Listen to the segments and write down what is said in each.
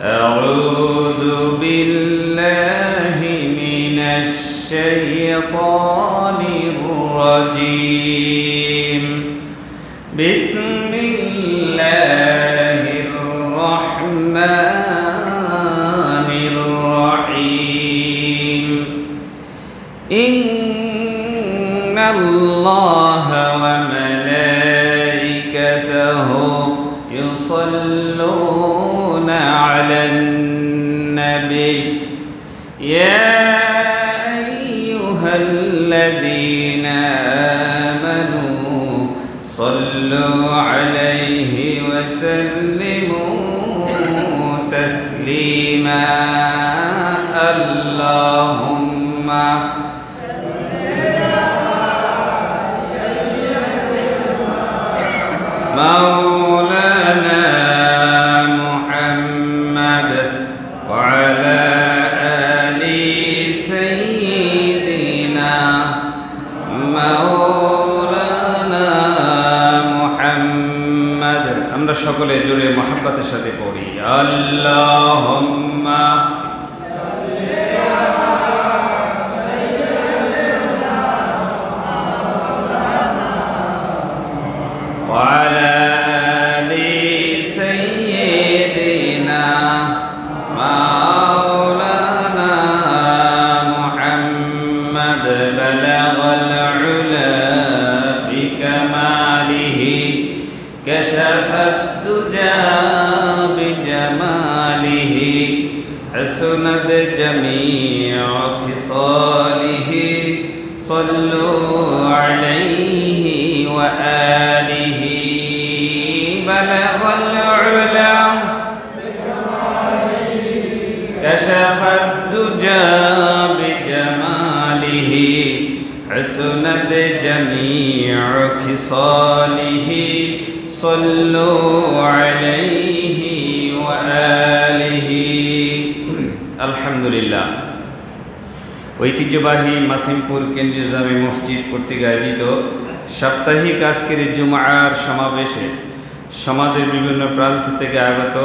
أعوذ بالله من الشيطان الرجيم بسم الله الرحمن الرحيم إن الله وملائكته يصلون على النبي يا أيها الذين آمنوا صلوا عليه وسلموا تسليما اللهم مولانا محمد وعلى آل سيدنا مولانا محمد আমরা সকলে জোরে মুহাব্বতের সাথে পড়ি আল্লাহুম্মা وعلى آل سيدنا مولانا محمد بلغ العلا بكماله كشف الدجى بجماله حسنت جميع خصاله صلوا عليه وآله بلغ العلا كشف الدجى بجماله حسنت جميع خصاله صلوا عليه وآله الحمد لله ঐতিহ্যবাহী মাসিমপুর কেন্দ্রীয় জামে মসজিদ কর্তৃক আয়োজিত সাপ্তাহিক আজকের জুমার সমাবেশে সমাজের বিভিন্ন প্রান্ত থেকে আগত,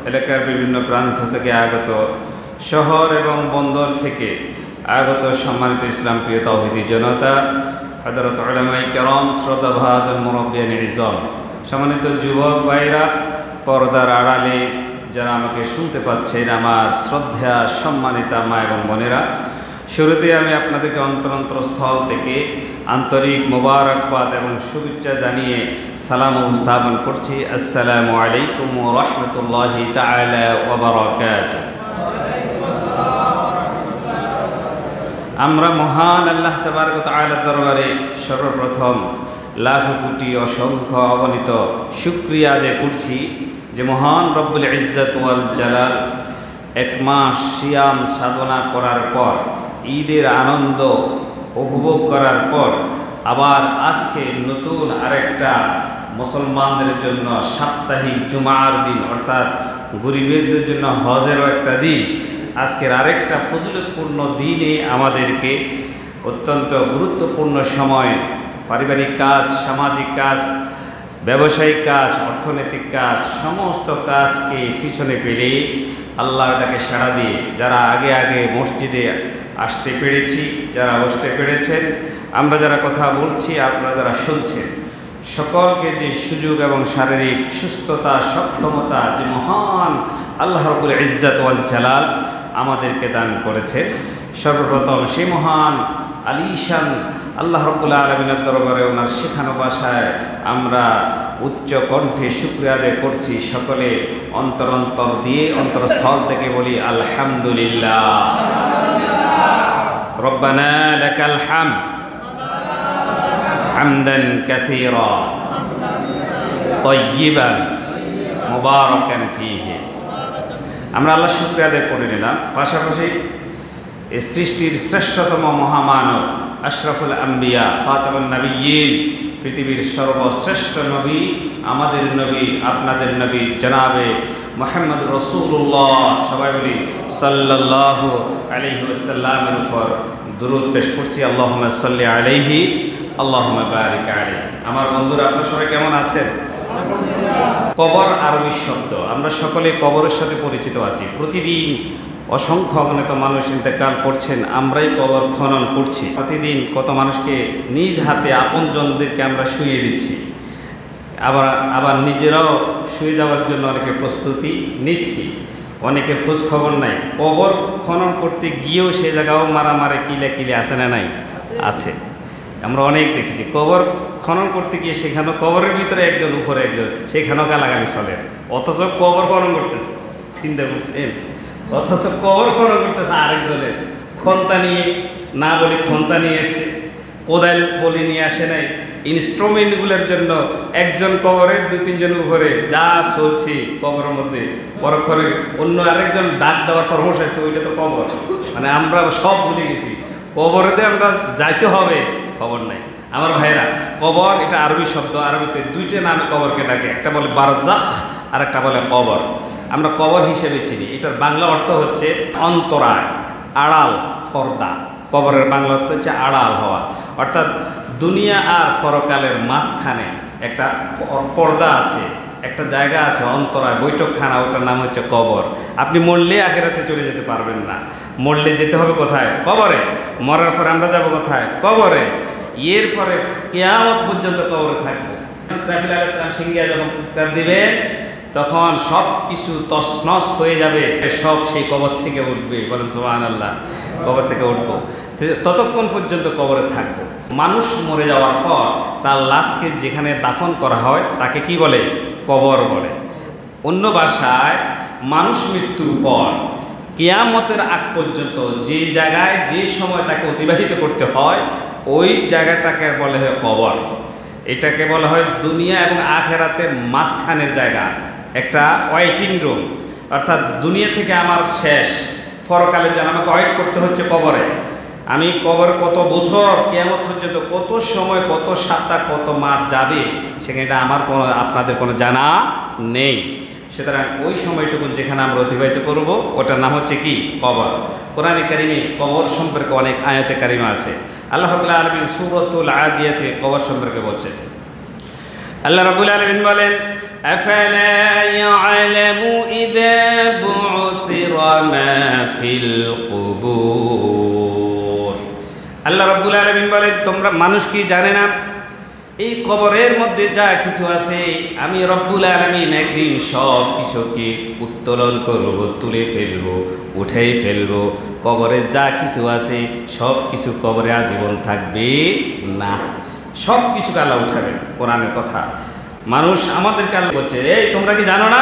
এলাকার বিভিন্ন প্রান্ত থেকে আগত, শহর এবং বন্দর থেকে আগত সম্মানিত ইসলাম প্রিয় তাওহীদি জনতা, হযরত উলামায়ে কেরাম, শ্রদ্ধাভাজন মুরব্বিয়ান ইজম, সম্মানিত যুবক ভাইরা, পর্দার আড়ালে যারা আমাকে শুনতে পাচ্ছেন, আমার শ্রদ্ধা সম্মানিতা মা এবং বোনেরা, শুরুতে আমি আপনাদেরকে অন্তরস্থল থেকে আন্তরিক মোবারকবাদ এবং শুভেচ্ছা জানিয়ে সালাম উপস্থাপন করছি। আসসালামু আলাইকুম ওয়া রাহমাতুল্লাহি তাআলা ওয়া বারাকাতুহু। আমরা মহান আল্লাহ তাবারক ওয়া তাআলার দরবারে সর্বপ্রথম লাখ কোটি অসংখ্য অগণিত শুকরিয়া আদায় করছি যে মহান রব্বুল ইজ্জত ওয়াল জালাল এক মাস সিয়াম সাধনা করার পর, ঈদের আনন্দ উপভোগ করার পর আবার আজকে নতুন আরেকটা মুসলমানদের জন্য সাপ্তাহিক জুমার দিন, অর্থাৎ গরিবদের জন্য হজেরও একটা দিন, আজকের আরেকটা ফজিলতপূর্ণ দিনে আমাদেরকে অত্যন্ত গুরুত্বপূর্ণ সময় পারিবারিক কাজ, সামাজিক কাজ, ব্যবসায়িক কাজ, অর্থনৈতিক কাজ, সমস্ত কাজকে পিছনে ফেলে আল্লাহর ডাকে সাড়া দিয়ে যারা আগে আগে মসজিদে আসতে পেরেছি, যারা বসতে পেরেছেন, আমরা যারা কথা বলছি, আপনারা যারা শুনছেন, সকলকে যে সুযোগ এবং শারীরিক সুস্থতা, সক্ষমতা যে মহান আল্লাহ রাব্বুল ইজ্জত ওয়াল জালাল আমাদেরকে দান করেছে, সর্বপ্রথম সেই মহান আলিশান আল্লাহ রাব্বুল আলামিনের দরবারে ওনার শেখানো ভাষায় আমরা উচ্চ কণ্ঠে শুকরিয়া আদায় করছি। সকলে অন্তর দিয়ে অন্তরস্থল থেকে বলি আলহামদুলিল্লাহ। রব্বানা লাকাল হামদ হামদান কাসীরা তাইয়িবান মুবারাকান ফীহি। আমরা আল্লাহ শুকরিয়া আদায় করে নিলাম। পাশাপাশি এই সৃষ্টির শ্রেষ্ঠতম মহামানব, আশরাফুল আম্বিয়া, খাতামুন নবিয়্যিন, পৃথিবীর সর্বশ্রেষ্ঠ নবী, আমাদের নবী, আপনাদের নবী জনাবে মুহাম্মদ রাসূলুল্লাহ, সবাই বলি সাল্লাল্লাহু আলাইহি ওয়াসাল্লামের উপর দুরূদ পেশ করছি। আল্লাহুম্মা সাল্লি আলাইহি, আল্লাহুম্মা বারিক আলাইহি। আমার বন্ধুরা, আপনারা সবাই কেমন আছেন? কবর আরবি শব্দ। আমরা সকলে কবরের সাথে পরিচিত আছি। প্রতিদিন অসংখ্য অগণিত মানুষ ইন্তেকাল করছেন, আমরাই কবর খনন করছি। প্রতিদিন কত মানুষকে নিজ হাতে আপনজনদেরকে আমরা শুইয়ে দিচ্ছি, আবার নিজেরাও শুয়ে যাওয়ার জন্য অনেকে প্রস্তুতি নিচ্ছি। অনেকের খোঁজ খবর নাই। কবর খনন করতে গিয়েও সে জায়গাও মারামারি কিলে আসে না নাই? আছে। আমরা অনেক দেখেছি কবর খনন করতে গিয়ে সেখানেও কবরের ভিতরে একজন উপরে একজন, সেখানেও গালাগালি চলে, অথচ কবর খনন করতেছে। চিন্তা করছেন? অথচ কবর খনন করতেছে আরেকজনের। খন্তা নিয়ে না বলি খন্তা নিয়ে এসছে, কোদাল বলি নিয়ে আসে নাই। ইনস্ট্রুমেন্টগুলোর জন্য একজন কবরে দু তিনজন উপরে, যা চলছে কবরের মধ্যে। পরক্ষণে অন্য আরেকজন ডাক দেওয়ার পরামর্শ আসছে, ওইটা তো কবর। মানে আমরা সব ভুলে গেছি, কবরেতে আমরা যাইতে হবে, খবর নাই। আমার ভাইরা, কবর এটা আরবি শব্দ। আরবিতে দুইটা নামে কবরকে ডাকে, একটা বলে বারজাখ আর একটা বলে কবর। আমরা কবর হিসেবে চিনি। এটার বাংলা অর্থ হচ্ছে অন্তরায়, আড়াল, পর্দা। কবরের বাংলা অর্থ হচ্ছে আড়াল হওয়া, অর্থাৎ দুনিয়া আর পরকালের মাঝখানে একটা পর্দা আছে, একটা জায়গা আছে, অন্তরায়, বৈঠকখানা, ওটার নাম হচ্ছে কবর। আপনি মরলে আখিরাতে চলে যেতে পারবেন না। মরলে যেতে হবে কোথায়? কবরে। মরার পরে আমরা যাব কোথায়? কবরে। এরপরে কিয়ামত পর্যন্ত কবরে থাকবো। ইসরাফিল আলাইহিস সালাম সিংহা যখন ফুৎকার দিবে, তখন সব কিছু তছনছ হয়ে যাবে, সব সেই কবর থেকে উঠবে। বলেন সুবহানাল্লাহ। কবর থেকে উঠবো, ততক্ষণ পর্যন্ত কবরে থাকবো। মানুষ মরে যাওয়ার পর তার লাশকে যেখানে দাফন করা হয় তাকে কি বলে? কবর বলে। অন্য ভাষায় মানুষ মৃত্যুর পর কিয়ামতের আগ পর্যন্ত যে জায়গায় যে সময় তাকে অতিবাহিত করতে হয়, ওই জায়গাটাকে বলে হয় কবর। এটাকে বলা হয় দুনিয়া এবং আখিরাতের মাঝখানের জায়গা, একটা ওয়েটিং রুম। অর্থাৎ দুনিয়া থেকে আমার শেষ, পরকালের জন্য আমাকে ওয়েট করতে হচ্ছে কবরে। আমি কবর কত বছর, কিয়ামত পর্যন্ত কত সময়, কত সপ্তাহ, কত মাস যাবে, সেখানে আমার কোনো, আপনাদের কোনো জানা নেই। সুতরাং ওই সময়টুকু যেখানে আমরা অতিবাহিত করব, ওটার নাম হচ্ছে কি? কবর। কোরআনে কারিমে কবর সম্পর্কে অনেক আয়াতে কারিমা আছে। আল্লাহ রাব্বুল আলামিন সূরাতুল আদিয়াতে কবর সম্পর্কে বলছেন। আল্লাহ রাব্বুল আলামিন বলেন, আফালা ইয়ালামু ইযা বু'থিরা মা ফিল কুবুর। আল্লাহ রাব্বুল আলামিন বলেন, তোমরা মানুষ কি জানে না এই কবরের মধ্যে যা কিছু আছে, আমি রব্বুল আলামিন একদিন সব কিছুকে উত্তোলন করব, তুলে ফেলবো, উঠেই ফেলবো। কবরে যা কিছু আছে সব কিছু কবরে আজীবন থাকবে না, সব কিছুকে আল্লাহ উঠাবেন। কোরআনের কথা। মানুষ আমাদেরকে আল্লাহ বলছে, এই তোমরা কি জানো না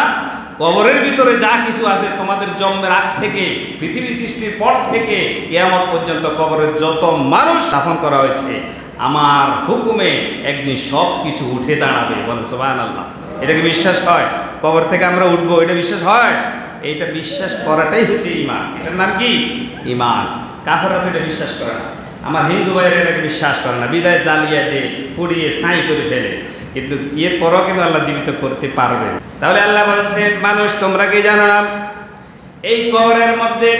কবরের ভিতরে যা কিছু আছে, তোমাদের জন্মের আগ থেকে, পৃথিবী সৃষ্টির পর থেকে কিয়ামত পর্যন্ত কবরের যত মানুষ দাফন করা হয়েছে, আমার হুকুমে একদিন সব কিছু উঠে দাঁড়াবে। বলে সুবহানাল্লাহ। এটাকে বিশ্বাস হয়? কবর থেকে আমরা উঠবো, এটা বিশ্বাস হয়? এইটা বিশ্বাস করাটাই হচ্ছে ঈমান। এটার নাম কি? ঈমান। কাফেররা তো এটা বিশ্বাস করে না। আমার হিন্দু ভাইয়েরা এটাকে বিশ্বাস করে না, বিদায় জ্বালিয়ে দিয়ে পুড়িয়ে ছাই করে ফেলে। কিন্তু এরপরও কিন্তু আল্লাহ জীবিত করতে পারবেন। তাহলে আল্লাহ বলছেন, মানুষ তোমরা কি জানো না এই কবরের মধ্যে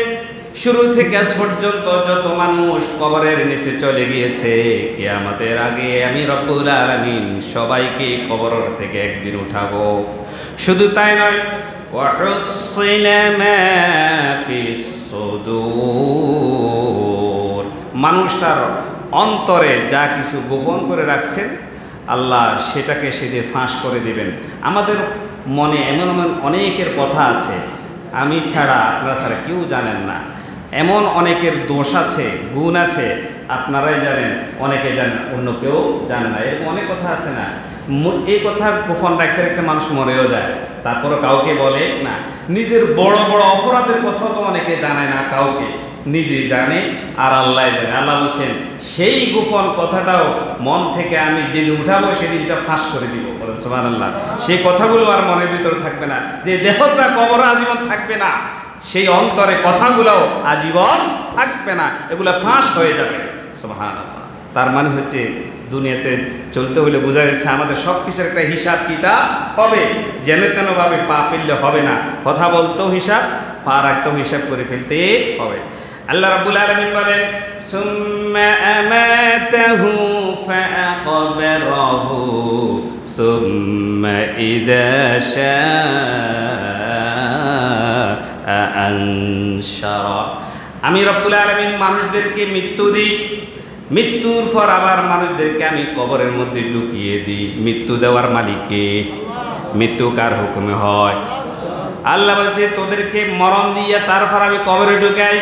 শুরু থেকে আজ পর্যন্ত যত মানুষ কবরের নিচে চলে গিয়েছে, কিয়ামতের আগে আমি রব্বুল আলামিন সবাইকে কবর থেকে একদিন উঠাবো। শুধু তাই নয়, ওয়াহুসিলা মা ফিস সুদূর, মানুষ তার অন্তরে যা কিছু গোপন করে রাখছেন, আল্লাহ সেটাকে সেদিন ফাঁস করে দিবেন। আমাদের মনে এমন এমন অনেকের কথা আছে, আমি ছাড়া, আপনারা ছাড়া কেউ জানেন না। এমন অনেকের দোষ আছে, গুণ আছে, আপনারাই জানেন, অনেকে জানেন, অন্য কেউ জানে না। এরকম অনেক কথা আছে না? এই কথা গোপন রাখতে রাখতে মানুষ মরেও যায়, তারপরও কাউকে বলে না। নিজের বড় বড় অপরাধের কথাও তো অনেকে জানায় না কাউকে, নিজেই জানে আর আল্লাহ জানে। আল্লাহ বলছেন, সেই গোপন কথাটাও মন থেকে আমি যেদিন উঠাবো সেদিনটা ফাঁস করে দিব। বলেন সুবহানাল্লাহ। সেই কথাগুলো আর মনের ভিতরে থাকবে না। যে দেহটা কবর আজীবন থাকবে না, সেই অন্তরে কথাগুলোও আজীবন থাকবে না, এগুলো ফাঁস হয়ে যাবে। সুবহানাল্লাহ। তার মানে হচ্ছে দুনিয়াতে চলতে হলে বোঝা যাচ্ছে আমাদের সব কিছুর একটা হিসাব কিতাব হবে। যেন তেনভাবে পা পেললে হবে না, কথা বলতেও হিসাব, পা রাখতেও হিসাব করে ফেলতে হবে। আল্লাহ রাব্বুল আলামিন বলেন, সুম্মা আমাতাহু ফাআকবারাহু ثم সুম্মা ইযা শাআ আনশারা। আমি রব্বুল আলামিন মানুষদেরকে মৃত্যু দিই, মৃত্যুর পর আবার মানুষদেরকে আমি কবরের মধ্যে ঢুকিয়ে দিই। মৃত্যু দেওয়ার মালিককে? মৃত্যু কার হুকুমে হয়? আল্লাহ বলছে তোদেরকে মরণ দিয়ে তারপর আমি কবরে ঢুকাই।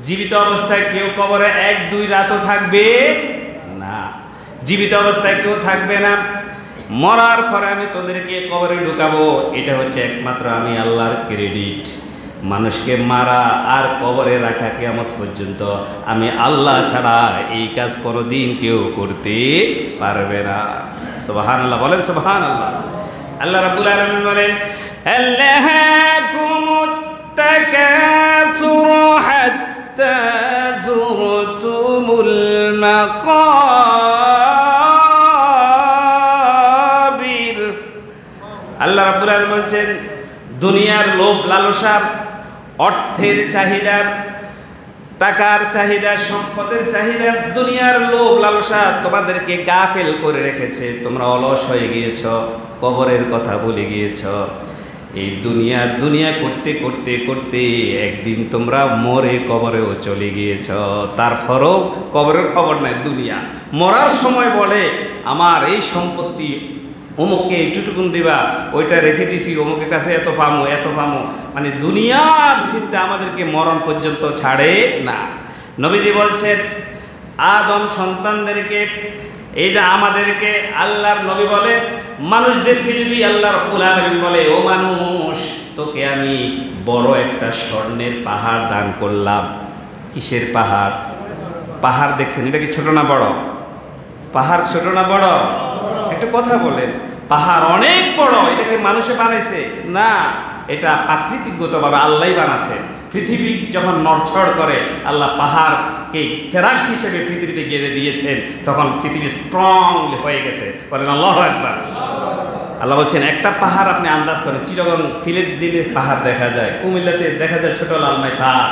জীবিত অবস্থায় কেউ কবরে 1-2 রাতও থাকবে না, জীবিত অবস্থায় কেউ থাকবে না। মরার পরে আমি তোদেরকে কবরে ঢুকাবো। এটা হচ্ছে একমাত্র আমি আল্লাহর ক্রেডিট। মানুষকে মারা আর কবরে রাখা কিয়ামত পর্যন্ত আমি আল্লাহ ছাড়া এই কাজ কোনোদিন কেউ করতে পারবে না। সুবহানাল্লাহ বলেন, সুবহানাল্লাহ। আল্লাহ রাব্বুল আলামিন বলেন আল্লাহাকুমুত তাকাসুর হাত্তা যুরতুমুল মাকাবির। আল্লাহ রাব্বুল আলামিন বলছেন দুনিয়ার লোভ লালসা, অর্থের চাহিদা, টাকার চাহিদা, সম্পদের চাহিদা, দুনিয়ার লোভ লালসা তোমাদেরকে গাফেল করে রেখেছে। তোমরা অলস হয়ে গিয়েছ, কবরের কথা ভুলে গিয়েছ। এই দুনিয়া করতে করতে করতে একদিন তোমরা মরে কবরেও চলে গিয়েছ। তারপরও কবরের খবর নাই। দুনিয়া মরার সময় বলে আমার এই সম্পত্তি অমুককে এইটুকুন দিবা, ওইটা রেখে দিছি অমুকের কাছে এত পামো এত পামো। মানে দুনিয়ার চিন্তা আমাদেরকে মরণ পর্যন্ত ছাড়ে না। নবীজি বলছেন আদম সন্তানদেরকে, এই যে আমাদেরকে আল্লাহর নবী বলে মানুষদেরকে যদি আল্লাহ রাব্বুল আলামিন বলে ও মানুষ তোকে আমি বড় একটা স্বর্ণের পাহাড় দান করলাম। কিসের পাহাড়? পাহাড় দেখছেন, এটা কি ছোট না বড়? পাহাড় ছোট না বড়? একটা কথা বলেন, পাহাড় অনেক বড়। এটাকে মানুষে বানাইছে না, এটা প্রাকৃতিকগতভাবে আল্লাহই বানাচ্ছে। পৃথিবী যখন নড়চড় করে আল্লাহ পাহাড়কে ফেরাক হিসেবে পৃথিবীতে গেড়ে দিয়েছেন, তখন পৃথিবী স্ট্রং হয়ে গেছে। বলেন আল্লাহু আকবার। আল্লাহ বলছেন একটা পাহাড় আপনি আন্দাজ করেন, চিটাগং সিলেট জেলে পাহাড় দেখা যায়, কুমিল্লাতে দেখা যায় ছোট লালমাই পাহাড়।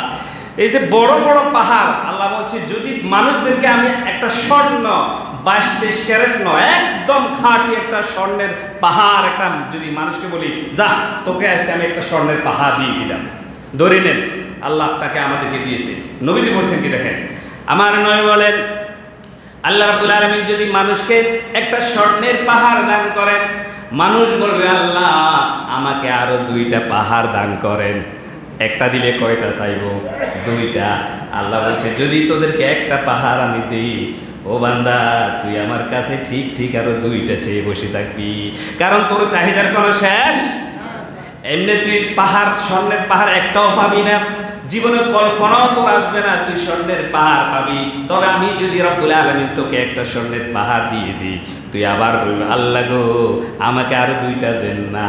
এই যে বড় বড় পাহাড়, আল্লাহ বলছে যদি মানুষদেরকে আমি একটা স্বর্ণ 22-23 ক্যারেট নয়, একদম খাঁটি একটা স্বর্ণের পাহাড় একটা যদি মানুষকে বলি যা তোকে আজকে আমি একটা স্বর্ণের পাহাড় দিয়ে দিলাম, ধরে নেন, আল্লাহ আপনাকে আমাদেরকে দিয়েছে। নবীজি বলছেন কি দেখেন, আমার নয় বলেন আল্লাহ রাব্বুল আলামিন যদি মানুষকে একটা স্বর্ণের পাহাড় দান করেন, মানুষ বলবে আল্লাহ আমাকে আরো 2টা পাহাড় দান করেন। একটা দিলে কয়টা চাইবো? 2টা। আল্লাহ বলছে যদি তোদেরকে একটা পাহাড় আমি দিই, ও বান্দা তুই আমার কাছে ঠিক ঠিক আরো 2টা চেয়ে বসে থাকবি, কারণ তোর চাহিদার কোনো শেষ। এমনি তুই পাহাড়, স্বর্ণের পাহাড় একটাও পাবি না, জীবনে কল্পনাও তোর আসবে না তুই স্বর্ণের পাহাড় পাবি। তবে আমি যদি রব্বুল আলামিন তোকে একটা স্বর্ণের পাহাড় দিয়ে দিই, তুই আবার বলবি আল্লাহ গো আমাকে আরো 2টা দেন না।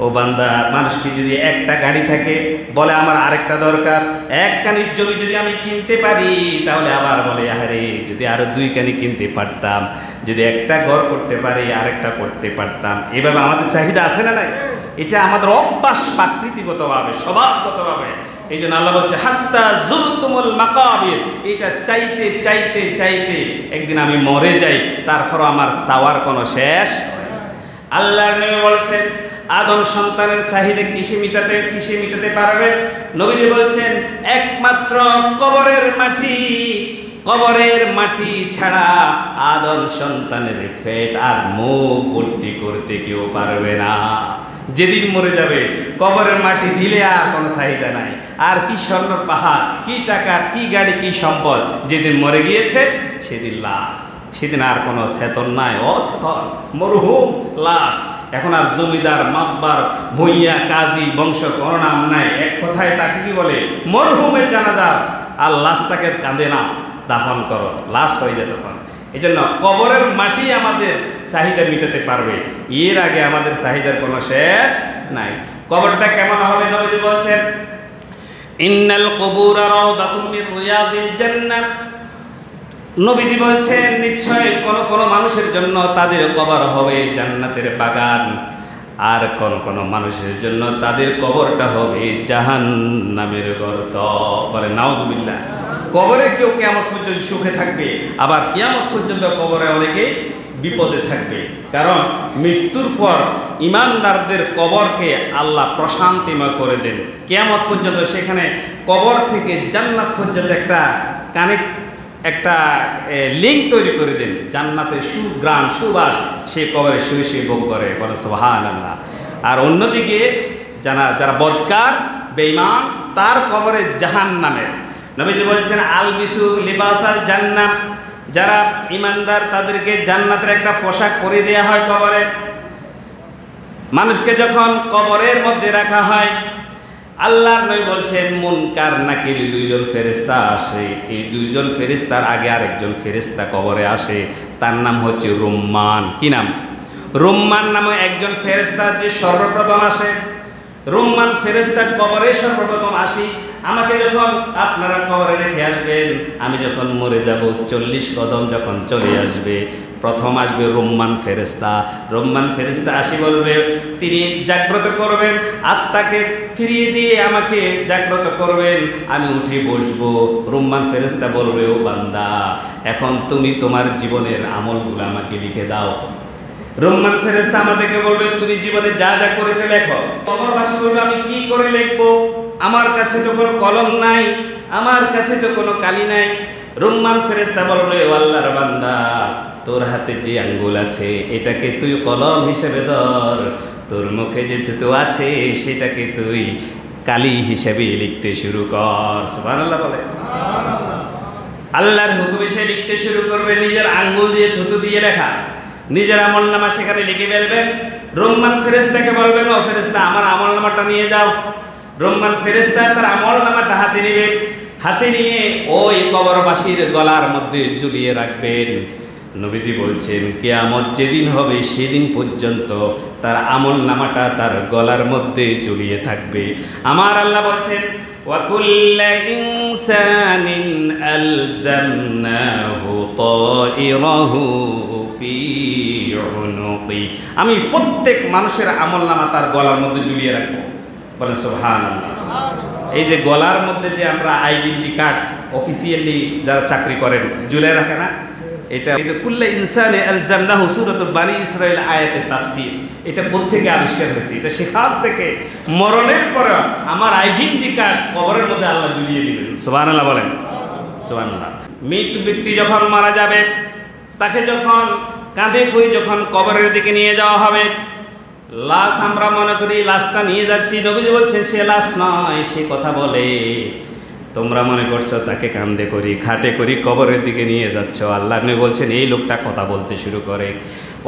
ও বান্দা, মানুষকে যদি একটা গাড়ি থাকে বলে আমার আরেকটা দরকার, 1 কানি জমি যদি আমি কিনতে পারি তাহলে আবার বলে আরে যদি আরো 2 কানি কিনতে পারতাম, যদি একটা ঘর করতে পারি আরেকটা করতে পারতাম। এভাবে আমাদের চাহিদা আছে না নাই? এটা আমাদের অভ্যাস, প্রাকৃতিকগতভাবে, স্বভাবগতভাবে। এই জন্য আল্লাহ বলছে হাত্তা যুরতুমুল মাকাবির, এটা চাইতে চাইতে চাইতে একদিন আমি মরে যাই, তারপর আমার চাওয়ার কোনো শেষ। আল্লাহ নবী বলছেন আদম সন্তানের চাহিদা কিসে মিটাতে পারবে? নবীজি বলছেন একমাত্র কবরের মাটি। কবরের মাটি ছাড়া আদম সন্তানের পেট আর মুখ ভর্তি করতে কেউ পারবে না। যেদিন মরে যাবে কবরের মাটি দিলে আর কোনো চাহিদা নাই। আর কি স্বর্ণের পাহাড়, কি টাকা, কি গাড়ি, কি সম্পদ, যেদিন মরে গিয়েছে সেদিন লাশ, সেদিন আর কোনো চেতন নাই, অচেতন মরহুম লাশ। এখন আর জমিদার, মাতবার, ভূঁইয়া, কাজী, বংশ কোনো নাম নাই। এক কথায় তাকে কি বলে? মরহুমের জানাজা। আর লাশটাকে কাঁদে না, দাফন করো, লাশ হয়ে যায় তখন। এই জন্য কবরের মাটি আমাদের চাহিদা মিটাতে পারবে, এর আগে আমাদের চাহিদার কোনো শেষ নাই। কবরটা কেমন হবে? নবীজি বলছেন ইন্নাল কুবুরা রাউদাতুম মির রিয়াদিল জান্নাহ। নবীজি বলছেন নিশ্চয় কোন মানুষের জন্য তাদের কবর হবে জান্নাতের বাগান, আর কোন মানুষের জন্য তাদের কবরটা হবে জাহান্নামের গর্ত। বলে নাউজুবিল্লাহ। কবরে কেউ কিয়ামত পর্যন্ত সুখে থাকবে, আবার কিয়ামত পর্যন্ত কবরে অনেকে বিপদে থাকবে। কারণ মৃত্যুর পর ইমানদারদের কবরকে আল্লাহ প্রশান্তিময় করে দেন কিয়ামত পর্যন্ত। সেখানে কবর থেকে জান্নাত পর্যন্ত একটা লিঙ্ক তৈরি করে দেন। জান্নাতের সুঘ্রাণ সুবাস সে কবরে শুয়ে শুয়ে ভোগ করে, বলে সুবহানাল্লাহ। আর অন্যদিকে যারা বদকার বেঈমান তার কবরে জাহান্নামের। নবীজি বলছেন আলবিসু লিবাসাল জান্নাত, যারা ইমানদার তাদেরকে জান্নাতের একটা পোশাক পরিয়ে দেওয়া হয় কবরে। মানুষকে যখন কবরের মধ্যে রাখা হয়, আল্লাহর নবী বলছেন মুনকার নাকির দুইজন ফেরেশতা আসে। এই দুইজন ফেরেশতার আগে আরেকজন ফেরেশতা কবরে আসে, তার নাম হচ্ছে রুম্মান। কি নাম? রুম্মান নামে একজন ফেরেশতা যে সর্বপ্রথম আসে। রুম্মান ফেরেশতা কবরে সর্বপ্রথম আসি। আমাকে যখন আপনারা কবরে রেখে আসবেন, আমি যখন মরে যাব 40 কদম যখন চলে আসবে, প্রথম আসবে রুম্মান ফেরেশতা। রুম্মান ফেরেশতা আসি বলবে, তিনি জাগ্রত করবেন, আত্মাকে ফিরিয়ে দিয়ে আমাকে জাগ্রত করবেন, আমি উঠে বসবো। রুম্মান ফেরেশতা বলবে, ও বান্দা, এখন তুমি তোমার জীবনের আমলগুলো আমাকে লিখে দাও। রুম্মান ফেরেশতা আমাদেরকে বলবে, তুমি জীবনে যা যা করেছো লেখো। কবরবাসী বলবে, আমি কি করে লিখবো? আমার কাছে তো কোনো কলম নাই, আমার কাছে তো কোনো কালি নাই। রুম্মান ফেরেশতা বলবে, ও আল্লাহর বান্দা, তোর হাতে যে আঙ্গুল আছে এটাকে তুই কলম হিসেবে ধর, তোর মুখে যে থুতু আছে সেটাকে তুই কালি হিসেবে লিখতে শুরু কর। সুবহানাল্লাহ বলে। আল্লাহর হুকুমে সে লিখতে শুরু করবে, নিজের আঙ্গুল দিয়ে থুতু দিয়ে লেখা, নিজের আমলনামা সেখানে লিখে ফেলবেন। রুম্মান ফেরেশতাকে বলবেন, ও ফেরেশতা, আমার আমলনামাটা নিয়ে যাও। রুম্মান ফেরেশতা তার আমলনামাটা হাতে নেবে, হাতে নিয়ে ওই কবরবাসীর গলার মধ্যে ঝুলিয়ে রাখবেন। নবীজি বলছেন কিয়ামত যেদিন হবে সেদিন পর্যন্ত তার আমলনামাটা তার গলার মধ্যে ঝুলিয়ে থাকবে। আমার আল্লাহ বলছেন, ওয়া কুল্লা ইনসানিন আলজামনাহু তাইরাহু ফি উনুকি, আমি প্রত্যেক মানুষের আমলনামা তার গলার মধ্যে ঝুলিয়ে রাখবো। বলেন সুবহানাল্লাহ। এই যে গলার মধ্যে যে আমরা আইডেন্টি কার্ড অফিসিয়ালি যারা চাকরি করেন ঝুলে রাখে না, এটা এই যে কুল্লা ইনসানে আলজামনাহু সূরাতুল বানি ইসরাঈল আয়াতের তাফসীর, এটা কোত্থেকে আবিষ্কার হয়েছে? এটা সেখান থেকে মরণের পরে আমার আইডেন্টি কার্ড কবরের মধ্যে আল্লাহ ঝুলিয়ে দিবেন। সুবহানাল্লাহ বলেন। সুবহানাল্লাহ। মৃত ব্যক্তি যখন মারা যাবে, তাকে যখন কাঁধে করে যখন কবরের দিকে নিয়ে যাওয়া হবে, লাশ আমরা মনে করি লাশটা নিয়ে যাচ্ছি। নবীজি বলছেন সে লাশ নয়, সে কথা বলে। তোমরা মনে করছো তাকে কাঁধে করি খাটে করি কবরের দিকে নিয়ে যাচ্ছ। আল্লাহ নবী বলছেন এই লোকটা কথা বলতে শুরু করে।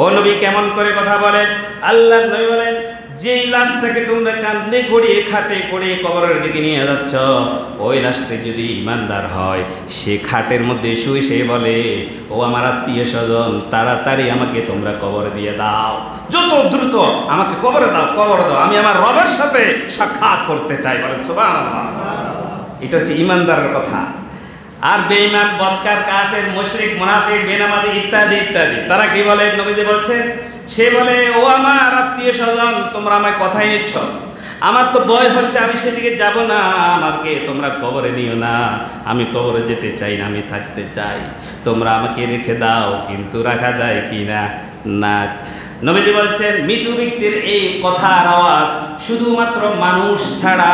ও নবী কেমন করে কথা বলে? আল্লাহ নবী বলেন, যেই লাশটাকে তোমরা কাঁধে করে খাটে করে কবরের দিকে নিয়ে যাচ্ছ, ওই লাশটা যদি ইমানদার হয়, সে খাটের মধ্যে শুয়ে সে বলে, ও আমার আত্মীয় স্বজন, তাড়াতাড়ি আমাকে তোমরা কবরে দিয়ে দাও, যত দ্রুত আমাকে কবরে দাও, কবর দাও, আমি আমার রবের সাথে সাক্ষাৎ করতে চাই। বলে সুবহানাল্লাহ। এটা হচ্ছে ইমানদারের কথা। আর বেঈমান, বদকার, কাফের, মুশরিক, মুনাফিক, বেনামাজি ইত্যাদি ইত্যাদি, তারা কি বলে? নবীজি বলছেন, সে বলে, ও আমার আত্মীয় স্বজন, তোমরা আমায় কথাই নিচ্ছ, আমার তো ভয় হচ্ছে, আমি সেদিকে যাব না, আমাকে তোমরা কবরে নিও না, আমি কবরে যেতে চাই না, আমি থাকতে চাই, তোমরা আমাকে রেখে দাও। কিন্তু রাখা যায় কি না? না। নবীজি বলছেন, মৃত ব্যক্তির এই কথার আওয়াজ শুধুমাত্র মানুষ ছাড়া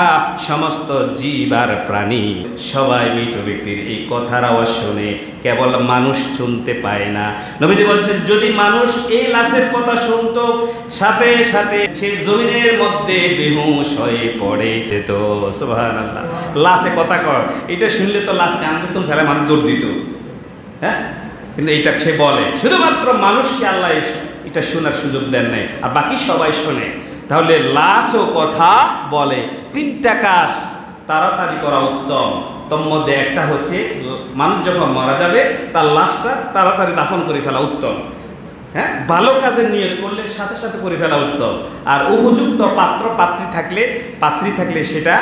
সমস্ত জীব আর প্রাণী সবাই মৃত ব্যক্তির এই কথার আওয়াজ শুনে, কেবল মানুষ শুনতে পায় না। নবীজি বলছেন, যদি মানুষ এই লাশের কথা শুনতো, সাথে সাথে সেই জমিনের মধ্যে বেহুশ হয়ে পড়ে যেত। সুবহানাল্লাহ। লাশে কথা কর, এটা শুনলে তো লাশ কান্দে তো ফেলে মানুষ দৌড় দিত। হ্যাঁ, কিন্তু এইটা সে বলে। শুধুমাত্র মানুষকে আল্লাহ এটা শোনার সুযোগ দেন নাই, আর বাকি সবাই শোনে। তাহলে লাশও কথা বলে। 3টা কাজ তাড়াতাড়ি করা উত্তম। তোর মধ্যে একটা হচ্ছে, মানুষ যখন মারা যাবে তার লাশটা তাড়াতাড়ি দাফন করে ফেলা উত্তম। হ্যাঁ, ভালো কাজের নিয়ত করলে সাথে সাথে করে ফেলা উত্তম। আর উপযুক্ত পাত্রী থাকলে সেটা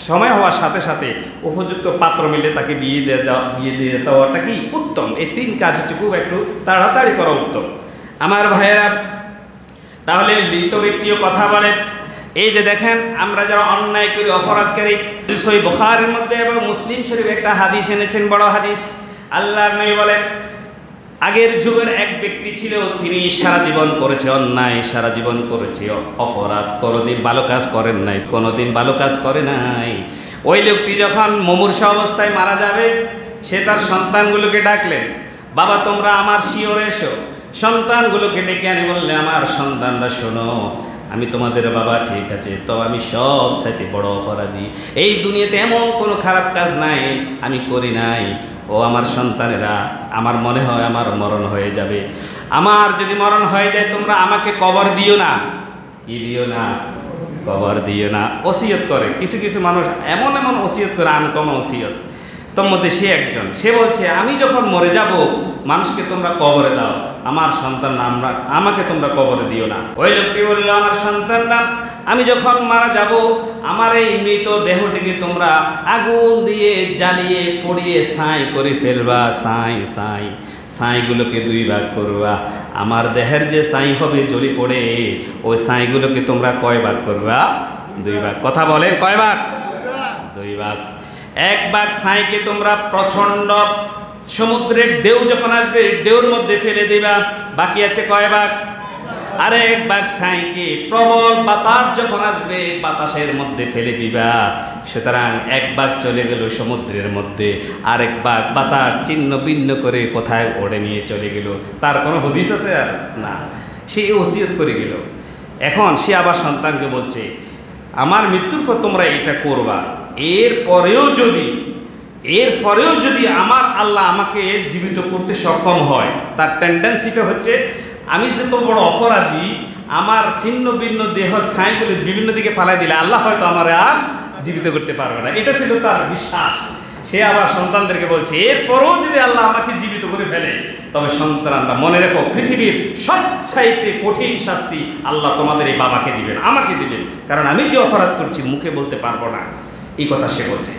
সময় হওয়ার সাথে সাথে উপযুক্ত পাত্র মিলে তাকে বিয়ে দিয়ে দেওয়াটা কি উত্তম। এই 3 কাজ হচ্ছে খুব একটু তাড়াতাড়ি করা উত্তম। আমার ভাইয়েরা, তাহলে মৃত ব্যক্তিও কথা বলে। এই যে দেখেন, আমরা যারা অন্যায় করি, অপরাধকারী, সহিহ বুখারীর মধ্যে এবং মুসলিম শরীফ একটা হাদিস এনেছেন, বড় হাদিস। আল্লাহর নবী বলেন, আগের যুগের এক ব্যক্তি ছিল, তিনি সারা জীবন করেছে অন্যায়, সারা জীবন করেছে অপরাধ, কোনোদিন ভালো কাজ করেন নাই, কোনোদিন ভালো কাজ করে নাই। ওই লোকটি যখন মুমূর্ষা অবস্থায় মারা যাবে, সে তার সন্তানগুলোকে ডাকলেন, বাবা তোমরা আমার শিয়রে এসো। সন্তানগুলোকে ডেকে আনি, বললে আমার সন্তানরা শোনো, আমি তোমাদের বাবা ঠিক আছে, তো আমি সব চাইতে বড় অপরাধী, এই দুনিয়াতে এমন কোনো খারাপ কাজ নাই আমি করি নাই। ও আমার সন্তানেরা, আমার মনে হয় আমার মরণ হয়ে যাবে, আমার যদি মরণ হয়ে যায় তোমরা আমাকে কবর দিও না। কি দিও না? কবর দিও না। ওসিয়ত করে কিছু কিছু মানুষ, এমন এমন ওসিয়ত করে, আনকমন ওসিয়ত। তোর মধ্যে সে একজন, সে বলছে আমি যখন মরে যাব মানুষকে তোমরা কবরে দাও, আমার সন্তান আমাকে তোমরা কবরে দিও না। ওই লোকটি বলল, আমার সন্তানরা আমি যখন মারা যাব আমার এই মৃত দেহটিকে তোমরা আগুন দিয়ে জ্বালিয়ে পড়িয়ে ছাই করে ফেলবা, ছাইগুলোকে দুই ভাগ করবা। আমার দেহের যে ছাই হবে জ্বলি পড়ে, ওই ছাইগুলোকে তোমরা কয় ভাগ করবা? দুই ভাগ। কথা বলেন, কয় ভাগ? দুই ভাগ। এক ভাগ ছাইকে তোমরা প্রচন্ড সমুদ্রের ঢেউ যখন আসবে ঢেউর মধ্যে ফেলে দিবা, বাকি আছে কয় ভাগ? আরে এক ভাগ ছাইকে প্রবল বাতাস যখন আসবে বাতাসের মধ্যে ফেলে দিবা। সুতরাং এক ভাগ চলে গেল সমুদ্রের মধ্যে, আরেক ভাগ বাতাস ছিন্ন ভিন্ন করে কোথায় ওড়ে নিয়ে চলে গেল। তার কোনো হদিস আছে? আর না, সে ওসিয়ত করে গেল। এখন সে আবার সন্তানকে বলছে, আমার মৃত্যুর পর তোমরা এটা করবা, এরপরেও যদি আমার আল্লাহ আমাকে জীবিত করতে সক্ষম হয়, তার টেন্ডেন্সিটা হচ্ছে আমি যত বড় অপরাধী, আমার ছিন্ন ভিন্ন দেহ ছাইগুলি বিভিন্ন দিকে ফালাই দিলে আল্লাহ হয়তো আমার আর জীবিত করতে পারবে না। এটা ছিল তার বিশ্বাস। সে আবার সন্তানদেরকে বলছে, এরপরও যদি আল্লাহ আমাকে জীবিত করে ফেলে, তবে সন্তানরা মনে রেখো, পৃথিবীর সবচাইতে কঠিন শাস্তি আল্লাহ তোমাদের এই বাবাকে দিবেন, আমাকে দিবেন, কারণ আমি যে অপরাধ করছি মুখে বলতে পারবো না। এই কথা সে বলছে।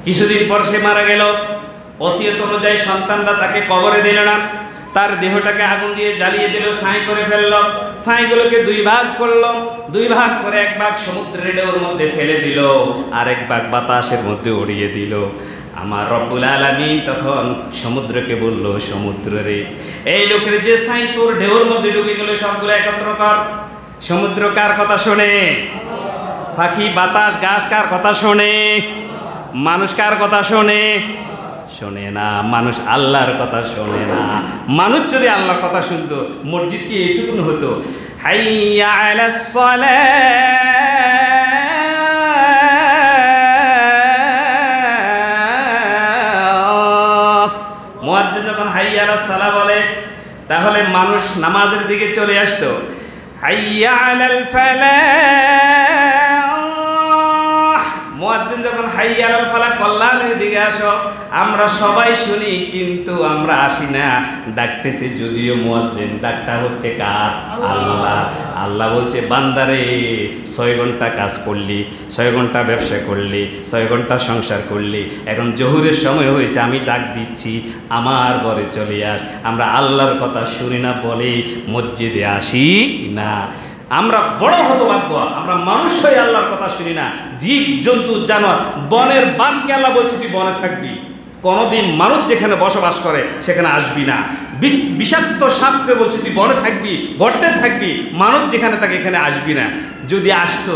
কিছুদিন পর সে মারা গেল। ওসিয়ত অনুযায়ী সন্তানরা তাকে কবরে দিল না, তার দেহটাকে আগুন দিয়ে জ্বালিয়ে দিল, ছাই করে ফেলল। ছাইগুলোকে দুই ভাগ করলো, দুই ভাগ করে এক ভাগ সমুদ্রের ঢেউর মধ্যে ফেলে দিল, আর এক ভাগ বাতাসের মধ্যে উড়িয়ে দিল। আমার রব্বুল আলামিন তখন সমুদ্রকে বলল, সমুদ্র রে, এই লোকের যে ছাই তোর ঢেউর মধ্যে ডুবে গেল সবগুলো একত্র কর। সমুদ্র কার কথা শোনে? পাখি, বাতাস, গাছ কার কথা শোনে? মানুষ কার কথা শোনে? শোনে না। মানুষ আল্লাহর কথা শোনে না। মানুষ যদি আল্লাহর কথা শুনতো, মসজিদ কি এইটুকুন হতো? হাইয়া আলাস সালাহ, মুয়াজ্জিন যখন হাইয়া আলাস সালাহ বলে, তাহলে মানুষ নামাজের দিকে চলে আসতো। হাইয়া আলাল ফালাহ, মুয়াজ্জিন যখন হাইয়া আলাল ফালাহ, কল্যাণের দিকে আসো, আমরা সবাই শুনি কিন্তু আমরা আসি না। ডাকতেছে যদিও মুয়াজ্জিন, ডাকটা হচ্ছে কার? আল্লাহ। আল্লাহ বলছে, বান্দারে 6 ঘন্টা কাজ করলি, 6 ঘন্টা ব্যবসা করলি, 6 ঘন্টা সংসার করলি, এখন জোহরের সময় হয়েছে, আমি ডাক দিচ্ছি, আমার ঘরে চলে আস। আমরা আল্লাহর কথা শুনি না বলে মসজিদে আসি না। আমরা বড় হতভাগ্য, আমরা মানুষ হয়ে আল্লাহর কথা শুনি না। জীব জন্তু জানোয়ার, বনের বাঘকে আল্লাহ বলছে তুই বনে থাকবি, কোনোদিন মানুষ যেখানে বসবাস করে সেখানে আসবি না। বিষাক্ত সাপকে বলছে তুই বনে থাকবি, গর্তে থাকবি, মানুষ যেখানে থাকে এখানে আসবি না। যদি আসতো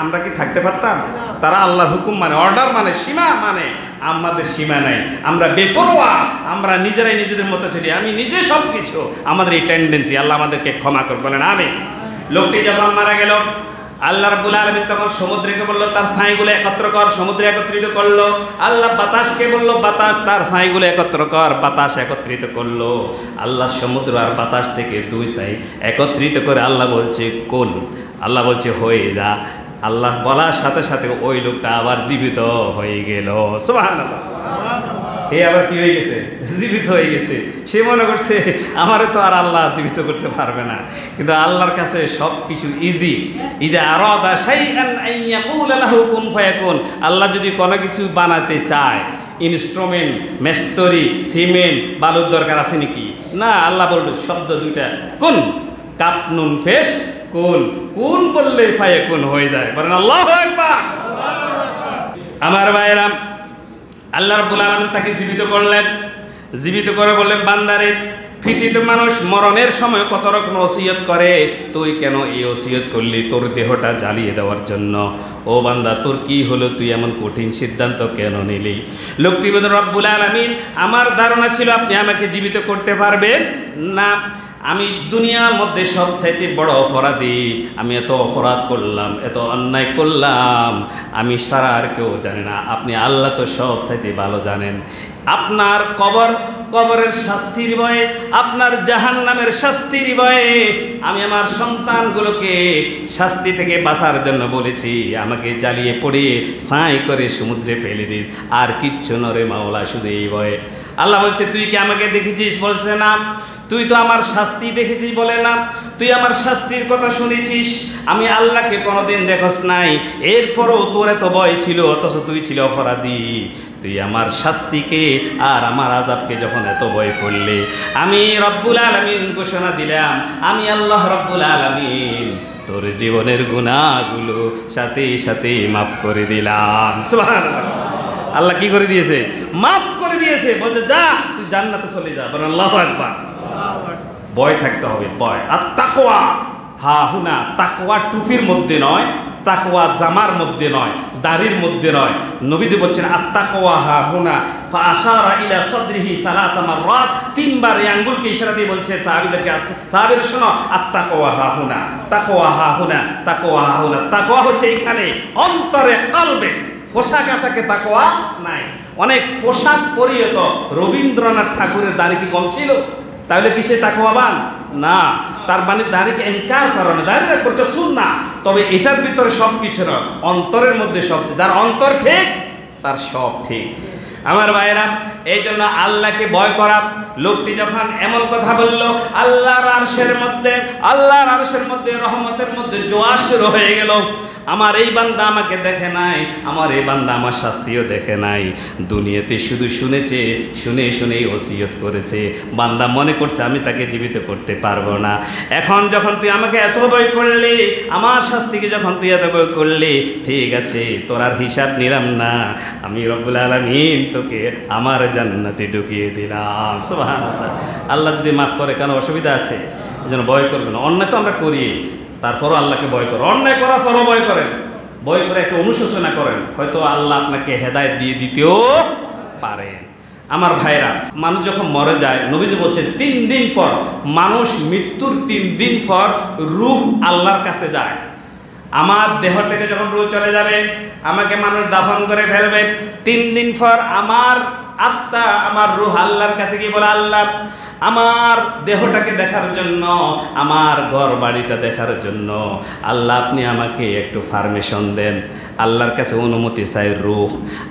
আমরা কি থাকতে পারতাম? তারা আল্লাহর হুকুম মানে, অর্ডার মানে, সীমা মানে। আমাদের সীমা নাই, আমরা বেপরোয়া, আমরা নিজেরাই নিজেদের মতো চলি, আমি নিজে সব কিছু। আমাদের এই টেন্ডেন্সি, আল্লাহ আমাদেরকে ক্ষমা করে বলেন আমিন। লোকটি যখন মারা গেল, আল্লাহ রাব্বুল আলামিন তখন সমুদ্রকে বলল তার ছাইগুলো একত্র কর। সমুদ্র একত্রিত করলো। আল্লাহ বাতাসকে বলল বাতাস তার ছাইগুলো একত্র কর। বাতাস একত্রিত করলো। আল্লাহ সমুদ্র আর বাতাস থেকে 2 ছাই একত্রিত করে আল্লাহ বলছে কোন, আল্লাহ বলছে হয়ে যা। আল্লাহ বলার সাথে সাথে ওই লোকটা আবার জীবিত হয়ে গেল। সুবহানাল্লাহ। এ আবার কি হয়ে গেছে? জীবিত হয়ে গেছে। সে মনে করছে আমারে তো আর আল্লাহ জীবিত করতে পারবে না, কিন্তু আল্লাহর কাছে সব কিছু ইজি। ইজা আরাদা শাইআন আন ইয়াকুলা লাহু কুন ফায়াকুন। আল্লাহ যদি কোনো কিছু বানাতে চায়, ইনস্ট্রুমেন্ট, মেস্তরি, সিমেন্ট, বালুর দরকার আছে নাকি? না, আল্লাহ বলবে শব্দ দুইটা, কুন, কাপ নুন ফেস কুন। কুন বললে ফায়াকুন হয়ে যায়। বলেন আল্লাহু আকবার। আমার ভাইরা, আল্লাহ রাব্বুল আলামিন তাকে জীবিত করলেন। জীবিত করে বললেন বান্দারে পৃথিবীতে মানুষ মরণের সময় কত রকম ওসিয়ত করে, তুই কেন এই ওসিয়ত করলি তোর দেহটা জ্বালিয়ে দেওয়ার জন্য? ও বান্দা, তোর কি হলো? তুই এমন কঠিন সিদ্ধান্ত কেন নিলি? লোকটি বলেন, রব্বুল আলামিন, আমার ধারণা ছিল আপনি আমাকে জীবিত করতে পারবেন না। আমি দুনিয়ার মধ্যে সবচাইতে বড় অপরাধী, আমি এত অপরাধ করলাম, এত অন্যায় করলাম, আমি সারা আর কেউ জানে না, আপনি আল্লাহ তো সবচাইতে ভালো জানেন। আপনার কবরের শাস্তির ভয়ে, আপনার জাহান্নামের শাস্তির ভয়ে আমি আমার সন্তানগুলোকে শাস্তি থেকে বাঁচার জন্য বলেছি, আমাকে জ্বালিয়ে পড়িয়ে ছাই করে সমুদ্রে ফেলে দিস, আর কিচ্ছু নরে মাওলা, শুধু এই ভয়ে। আল্লাহ বলছে, তুই কি আমাকে দেখেছিস? বলছে না। তুই তো আমার শাস্তি দেখেছিস? বলে না। তুই আমার শাস্তির কথা শুনেছিস, আমি আল্লাহকে কোনোদিন দেখস নাই, এরপরও তোর এত ভয় ছিল, অথচ তুই ছিল অপরাধী। তুই আমার শাস্তিকে আর আমার আযাবকে যখন এত ভয় করলে, আমি রব্বুল আলামিন ঘোষণা দিলাম, আমি আল্লাহ রব্বুল আলামিন তোর জীবনের গুনাহগুলো সাথে সাথে মাফ করে দিলাম। সুবহানাল্লাহ। আল্লাহ কি করে দিয়েছে? মাফ করে দিয়েছে। বলছে, যা তুই জান্নাতে চলে যা। বলেন আল্লাহু আকবার। ভয় থাকতে হবে, ভয়। আর তাকওয়া, হা হুনা, তাকওয়া টুপির মধ্যে নয়, তাকওয়া জামার মধ্যে নয়, দাড়ির মধ্যে নয়। নবীজি বলছেন, আত-তাকওয়া হা হুনা, ফাআশারা ইলা সাদরিহি সালাসা মাররাত, তিনবার এই আঙ্গুলকে ইশারা দিয়ে বলছে সাহাবীদেরকে, সাহাবীরা শোনো, আত-তাকওয়া হা হুনা, তাকওয়া হা হুনা, তাকওয়া হা হুনা। তাকওয়া হচ্ছে এখানে, অন্তরে, কলবে। পোশাক আশাকে তাকওয়া নাই। অনেক পোশাক পরিয়ে তো রবীন্দ্রনাথ ঠাকুরের দাড়ি কি কম ছিল? তাহলে কি সে তাকওয়াবান? না। তার মানে দাড়িকে ইনকার করা না, দাড়ি রাখতে সুন্নাহ, তবে এটার ভিতরে সব কিছু না, অন্তরের মধ্যে সব। যার অন্তর ঠিক তার সব ঠিক। আমার ভাইয়েরা, এই জন্য আল্লাহকে ভয় করা। লোকটি যখন এমন কথা বলল, আল্লাহর আরশের মধ্যে রহমতের মধ্যে জোয়ার শুরু হয়ে গেল। আমার এই বান্দা আমাকে দেখে নাই, আমার এই বান্দা আমার শাস্তিও দেখে নাই, দুনিয়াতে শুধু শুনেছে, শুনেই ওসিয়ত করেছে। বান্দা মনে করছে আমি তাকে জীবিত করতে পারবো না। এখন যখন তুই আমাকে এত ভয় করলি, আমার শাস্তিকে যখন তুই এত ভয় করলি, ঠিক আছে, তোর আর হিসাব নিলাম না, আমি রব্বুল আলামিন তোকে আমার জান্নাতে ঢুকিয়ে দিলাম। সুবহানাল্লাহ। আল্লাহ যদি মাফ করে, কেন অসুবিধা আছে? এই জন্য ভয় করবে না। অন্যায় তো আমরা করি, তারপরও আল্লাহকে ভয় করো। অন্যায় করার পরও ভয় করেন, ভয় করে একটা অনুশোচনা করেন, হয়তো আল্লাহ আপনাকে হেদায়েত দিয়ে দিতেও পারেন। আমার ভাইরা, মানুষ যখন মরে যায়, নবীজি বলছেন 3 দিন পর, মানুষ মৃত্যুর 3 দিন পর রূহ আল্লাহর কাছে যায়। আমার দেহ থেকে যখন রূহ চলে যাবে, আমাকে মানুষ দাফন করে ফেলবে, 3 দিন পর আমার আত্মা, আমার রূহ আল্লাহর কাছে গিয়ে বলে, আল্লাহ, আমার দেহটাকে দেখার জন্য, আমার ঘর বাড়িটা দেখার জন্য আল্লাহ আপনি আমাকে একটু পারমিশন দেন। আল্লাহর কাছে অনুমতি চাই রূহ।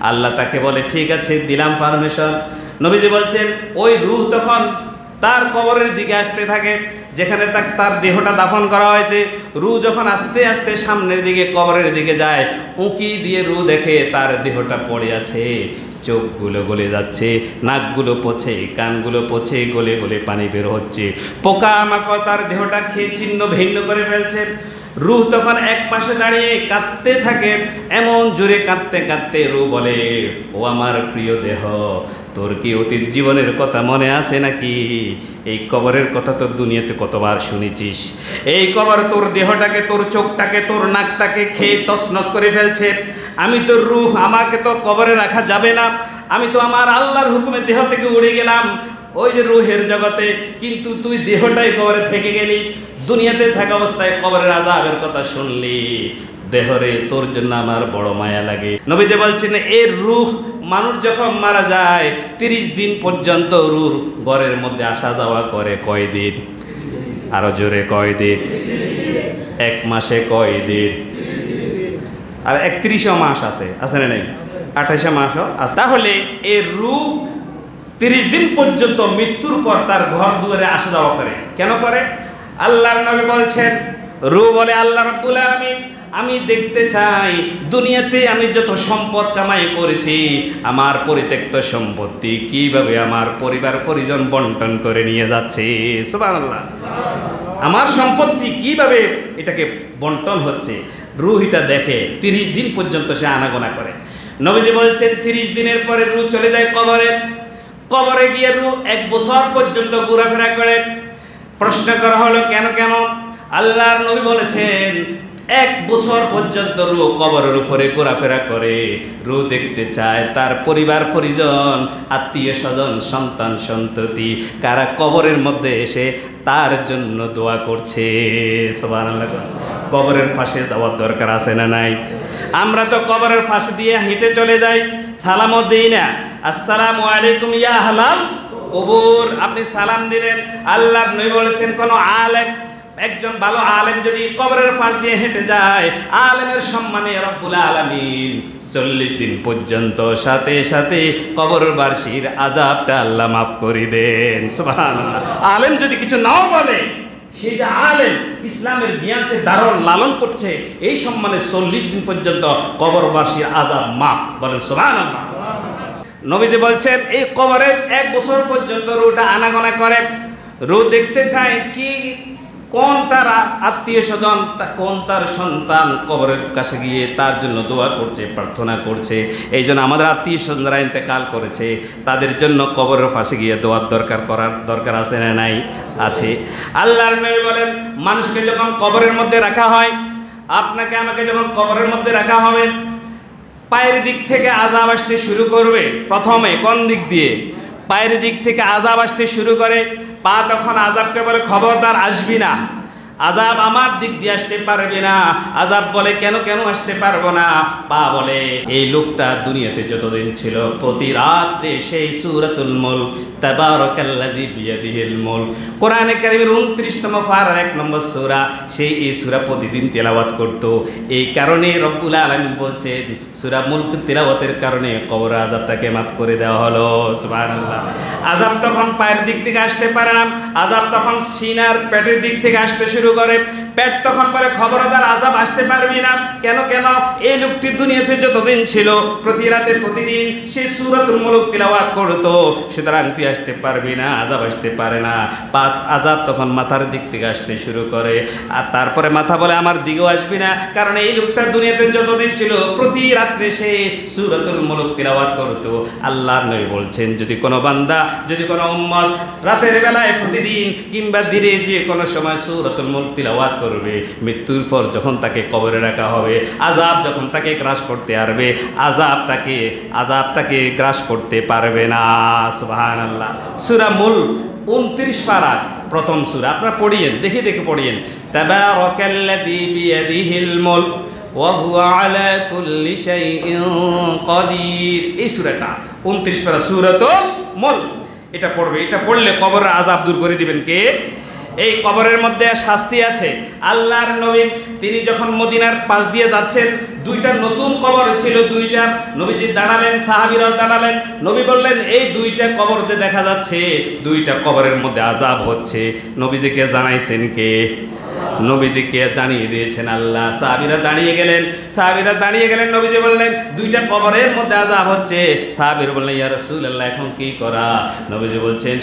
আল্লাহ তাকে বলে, ঠিক আছে, দিলাম পারমিশন। নবীজি বলছেন, ওই রূহ তখন তার কবরের দিকে আসতে থাকে, যেখানে তার দেহটা দাফন করা হয়েছে। রূহ যখন আস্তে আস্তে সামনের দিকে কবরের দিকে যায়, উঁকি দিয়ে রূহ দেখে তার দেহটা পড়ে আছে, চোখগুলো গলে যাচ্ছে, নাকগুলো পচে, কানগুলো পচে, গলে গলে পানি বের হচ্ছে, পোকামাকড় তার দেহটা খেয়ে ছিন্ন ভিন্ন করে ফেলছে। রূহ তখন এক পাশে দাঁড়িয়ে কাঁদতে থাকে, এমন জোরে কাঁদতে কাঁদতে রূহ বলে, ও আমার প্রিয় দেহ, তোর কি অতীত জীবনের কথা মনে আছে নাকি? এই কবরের কথা তো দুনিয়াতে কতবার শুনেছিস। এই কবর তোর দেহটাকে, তোর চোখটাকে, তোর নাকটাকে খেয়ে তছনছ করে ফেলছে। আমি তো রূহ, আমাকে তো কবরে রাখা যাবে না, আমি তো আমার আল্লাহর হুকুমে দেহ থেকে উড়ে গেলাম ওই যে রূহের জগতে, কিন্তু তুই দেহটাই কবরে থেকে গেলি। দুনিয়াতে থাকা অবস্থায় কবরের আযাবের কথা শুনলি, দেহরে তোর জন্য আমার বড় মায়া লাগে। নবীজি বলছেন, এই রূহ মানুষ যখন মারা যায় 30 দিন পর্যন্ত রূহ ঘরের মধ্যে আসা যাওয়া করে। কয় দিন? আরো জোরে, কয় দিন? 1 মাসে কয় দিন? আর 31 মাস আছে না নাই? 28 মাসও আছে। তাহলে এই রূহ 30 দিন পর্যন্ত মৃত্যুর পর তার ঘর দুয়ারে আসা যাওয়া করে। কেন করে? আল্লাহর নবী বলছেন, রূহ বলে, আল্লাহ রাব্বুল আলামিন, আমি দেখতে চাই দুনিয়াতে আমি যত সম্পদ কামাই করেছি, আমার পরিত্যক্ত সম্পত্তি কিভাবে আমার পরিবার পরিজন বন্টন করে নিয়ে যাচ্ছে। সুবহানাল্লাহ। আমার সম্পত্তি কিভাবে এটাকে বন্টন হচ্ছে, রূহ এটা দেখে। 30 দিন পর্যন্ত সে আনাগোনা করে। নবীজি বলছেন, 30 দিনের পরে রূহ চলে যায় কবরে। কবরে গিয়ে রূহ 1 বছর পর্যন্ত ঘোরাফেরা করে। প্রশ্ন করা হলো কেন? আল্লাহর নবী বলেছেন 1 বছর পর্যন্ত রূহ কবরের উপরে ঘোরাফেরা করে, রূহ দেখতে চায় তার পরিবার পরিজন, আত্মীয় স্বজন, সন্তান সন্ততি কারা কবরের মধ্যে এসে তার জন্য দোয়া করছে। সুবহানাল্লাহ। কবরের পাশে যাওয়ার দরকার আছে না নাই? আমরা তো কবরের পাশ দিয়ে হেঁটে চলে যাই, সালামও দিই না। আসসালামু আলাইকুম ইয়া আহলাল কবর, আপনি সালাম দিলেন। আল্লাহর নবী বলেছেন কোন আলেম, একজন ভালো আলেম যদি কবরের পাশ দিয়ে হেঁটে যায়, আলেমের সম্মানে রব্বুল আলামিন 40 দিন পর্যন্ত সাথে সাথে কবরবাসীর আযাবটা আল্লাহ মাফ করে দেন। সুবহানাল্লাহ। আলেম যদি কিছু নাও বলে, সেই যে আলেম ইসলামের জ্ঞান সে ধারণ লালন করছে, এই সম্মানে 40 দিন পর্যন্ত কবরবাসীর আযাব মাফ। বলেন সুবহানাল্লাহ। নবীজি বলছেন এই কবরে 1 বছর পর্যন্ত রূহটা আনাগোনা করে, রূহ দেখতে চায় কি কোন তার আত্মীয় স্বজন, কোন তার সন্তান কবরের কাছে গিয়ে তার জন্য দোয়া করছে, প্রার্থনা করছে। এই জন্য আমাদের আত্মীয় স্বজনরা ইন্তেকাল করেছে, তাদের জন্য কবরের পাশে গিয়ে দোয়ার করার দরকার আছে না নাই? আছে। আল্লাহর নবী বলেন মানুষকে যখন কবরের মধ্যে রাখা হয়, আপনাকে আমাকে যখন কবরের মধ্যে রাখা হবে, পায়ের দিক থেকে আযাব আসতে শুরু করবে। প্রথমে কোন দিক দিয়ে? পায়ের দিক থেকে আযাব আসতে শুরু করে। পা তখন আযাবকে বলে খবরদার আসবি না, আযাব আমার দিক দিয়ে আসতে পারবে না। আযাব বলে কেন আসতে পারবো না? পা বলে এই লোকটা দুনিয়াতে যতদিন ছিল প্রতি রাত্রে সেই সূরাতুল মুলক তাবারাকাল্লাযী বিয়াদিহিল মুলক, কোরআনে কারীমের 29তম পারার 1 নম্বর সূরা, এই সূরা প্রতিদিন তেলাওয়াত করত। এই কারণে রব্বুল আলামিন বলছেন সূরা মুলক তেলাওয়াতের কারণে কবর আযাবটাকে মাফ করে দেওয়া হলো। সুবহানাল্লাহ। আযাব তখন পায়ের দিক থেকে আসতে পারে না, আযাব তখন সিনার পেটের দিক থেকে আসতে শুরু করে। পেট তখন বলে খবরদার আযাব আসতে পারবি না। কেন? এই লোকটি দুনিয়াতে যতদিন ছিল প্রতি রাতে প্রতিদিন সেই সূরাতুল মুলক তিলাওয়াত করত, সুতরাং তুই আসতে পারবি না, আযাব আসতে পারে না। আযাব তখন মাথার দিক থেকে আসতে শুরু করে, আর তারপরে মাথা বলে আমার দিকেও আসবি না, কারণ এই লোকটা দুনিয়াতে যতদিন ছিল প্রতি রাত্রে সে সূরাতুল মুলক তিলাওয়াত করত। আল্লাহর নবী বলছেন যদি কোনো বান্দা, যদি কোনো উম্মত রাতের বেলায় প্রতিদিন কিংবা দিনে যে কোনো সময় সূরাতুল মুলক তিলাওয়াত করবে, মৃত্যুর পর যখন তাকে কবরে রাখা হবে, আযাব যখন তাকে গ্রাস করতে আসবে, আযাব তাকে গ্রাস করতে পারবে না। সুবহানাল্লাহ। সূরা মুলক 29 পারা প্রথম সূরা, আপনারা পড়িয়েন, দেখে পড়িয়েন। তাবারাকাল্লাযী বিয়াদিহিল মুলক ওয়া হুয়া আলা কুল্লি শাইইন কাদির। এই সূরাটা 29 পারা সূরাতুল মুলক, এটা পড়বে। এটা পড়লে কবরের আযাব দূর করে দিবেন কে? এই কবরের মধ্যে শাস্তি আছে। আল্লাহর নবী তিনি যখন মদিনার পাশ দিয়ে যাচ্ছেন, 2টা নতুন কবর ছিল, 2টা। নবীজি দাঁড়ালেন, সাহাবীরাও দাঁড়ালেন। নবী বললেন এই 2টা কবর যে দেখা যাচ্ছে, 2টা কবরের মধ্যে আযাব হচ্ছে। নবীজিকে জানাইছেন কে? নবীজিকে জানিয়ে দিয়েছেন আল্লাহ। সাহাবীরা দাঁড়িয়ে গেলেন। নবীজি বললেন 2টা কবরের মধ্যে আযাব হচ্ছে। সাহাবীরা বললেন ইয়া রাসূলুল্লাহ এখন কি করা? নবীজি বলছেন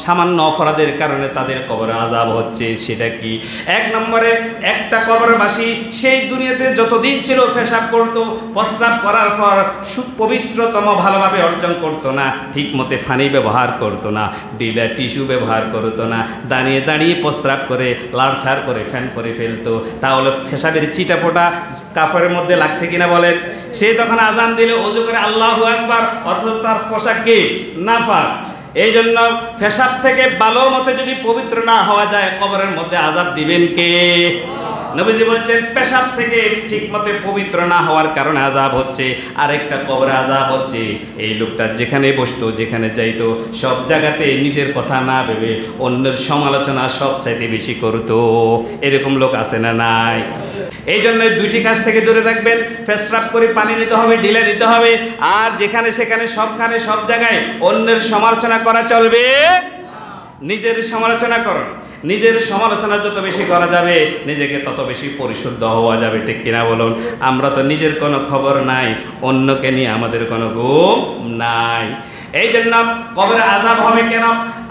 সামান্য অপরাধের কারণে তাদের কবরে আযাব হচ্ছে। সেটা কি? 1 নম্বরে একটা কবরবাসী সেই দুনিয়াতে যতদিন ছিল পেশাব করত, প্রস্রাব করার পর সুপবিত্রতম ভালোভাবে অর্জন করত না, ঠিক মতে পানি ব্যবহার করত না, ডিলা টিস্যু ব্যবহার করত না, দাঁড়িয়ে প্রস্রাব করে লাড়ছাড় করে ফ্যান করে ফেলতো। তাহলে পেশাবের চিটাপোটা কাপড়ের মধ্যে লাগছে কিনা বলেন? সে তখন আজান দিলে ওযু করে আল্লাহু আকবার, অথচ তার পোশাক কি নাপাক। এই জন্য পেশাব থেকে ভালো মতে যদি পবিত্র না হওয়া যায়, কবরের মধ্যে আযাব দিবেন কে? নবীজি বলছেন পেশাব থেকে ঠিকমতো পবিত্র না হওয়ার কারণে আযাব হচ্ছে। আরেকটা কবরে আযাব হচ্ছে এই লোকটা যেখানে বসতো, যেখানে যাইতো, সব জায়গাতে নিজের কথা না ভেবে অন্যের সমালোচনা সবচাইতে বেশি করতো। এরকম লোক আছে না নাই? এই জন্য 2টি কাজ থেকে দূরে থাকবেন। পেশাব করে পানি নিতে হবে, ঢিলে নিতে হবে। আর যেখানে সেখানে সব জায়গায় অন্যের সমালোচনা করা চলবে। নিজের সমালোচনা করুন। নিজের সমালোচনা যত বেশি করা যাবে, নিজেকে তত বেশি পরিশুদ্ধ হওয়া যাবে। ঠিক কিনা বলুন? আমরা তো নিজের কোনো খবর নাই, অন্যকে নিয়ে আমাদের কোনো ঘুম নাই। এই জন্য কবরে আযাব হবে কেন?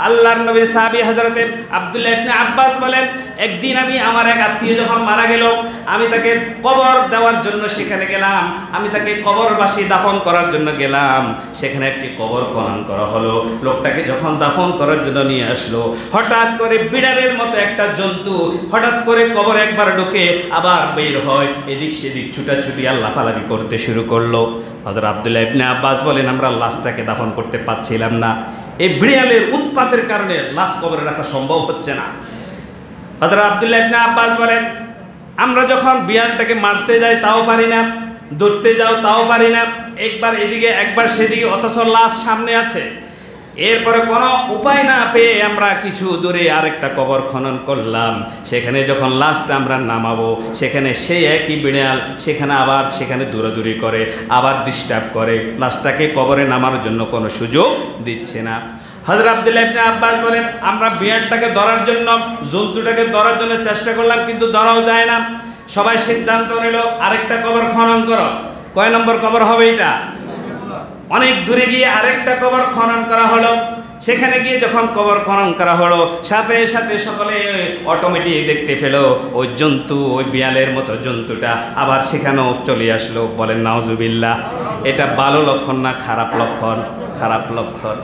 আল্লাহর নবীর সাহাবী হযরতে আব্দুল্লাহ ইবনে আব্বাস বলেন, একদিন আমি আমার এক আত্মীয় যখন মারা গেল, আমি তাকে কবর দেওয়ার জন্য সেখানে গেলাম, আমি তাকে কবরবাসী দাফন করার জন্য গেলাম। সেখানে একটি কবর খনন করা হলো। লোকটাকে যখন দাফন করার জন্য নিয়ে আসলো, হঠাৎ করে বিড়ালের মতো একটা জন্তু হঠাৎ করে কবরে একবার ঢোকে আবার বের হয়, এদিক সেদিক ছুটাছুটি আল্লাহ ফালাবি করতে শুরু করলো। হযরত আব্দুল্লাহ ইবনে আব্বাস বলেন, আমরা লাশটাকে দাফন করতে পারছিলাম না, এই বিড়ালের উৎপাতের কারণে লাশ কবরে রাখা সম্ভব হচ্ছে না। হযরত আব্দুল্লাহ ইবনে আব্বাস বলেন, আমরা যখন বিড়ালটাকে মারতে যাই তাও পারি না, ধরতে যাও তাও পারি না, একবার এদিকে একবার সেদিকে, অথচ লাশ সামনে আছে। এরপরে কোনো উপায় না পেয়ে আমরা কিছু দূরে আরেকটা কবর খনন করলাম। সেখানে যখন লাশটা আমরা নামাবো, সেখানে সেই একই বিড়াল সেখানে আবার সেখানে দৌড়াদৌড়ি করে, আবার ডিস্টার্ব করে, লাশটাকে কবরে নামানোর জন্য কোনো সুযোগ দিচ্ছে না। হযরত আব্দুল্লাহ ইবনে আব্বাস বলেন, আমরা বিড়ালটাকে ধরার জন্য, জন্তুটাকে ধরার জন্য চেষ্টা করলাম, কিন্তু ধরাও যায় না। সবাই সিদ্ধান্ত নিল আরেকটা কবর খনন করো। কয় নম্বর কবর হবে এটা? অনেক দূরে গিয়ে আরেকটা কবর খনন করা হলো। সেখানে গিয়ে যখন কবর খনন করা হলো, সাথে সাথে সকলে অটোমেটিক দেখতে পেল ওই জন্তু, ওই বিড়ালের মতো জন্তুটা আবার সেখানেও চলে আসলো। বলেন নাউজুবিল্লাহ। এটা ভালো লক্ষণ না খারাপ লক্ষণ? খারাপ লক্ষণ।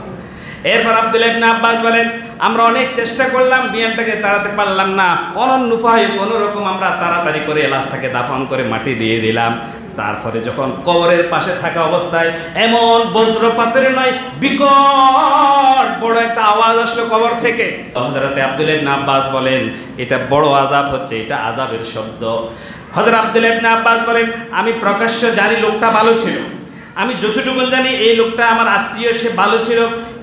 এরপর আব্দুল্লাহ ইবনে আব্বাস বলেন, আমরা অনেক চেষ্টা করলাম, বিড়ালটাকে তাড়াতে পারলাম না, অনন্য উপায় কোনো রকম আমরা তাড়াতাড়ি করে লাশটাকে দাফন করে মাটি দিয়ে দিলাম। তারপরে যখন কবরের পাশে থাকা অবস্থায় এমন বজ্রপাতের নয় বিকট বড় একটা আওয়াজ আসলো কবর থেকে। হযরত আব্দুল্লাহ ইবনে আব্বাস বলেন, এটা বড় আযাব হচ্ছে, এটা আযাবের শব্দ। হযরত আব্দুল্লাহ ইবনে আব্বাস বলেন, আমি প্রকাশ্য জানি লোকটা ভালো ছিল, আমি যতটুকু জানি এই লোকটা আমার আত্মীয়, সে ভালো ছিল,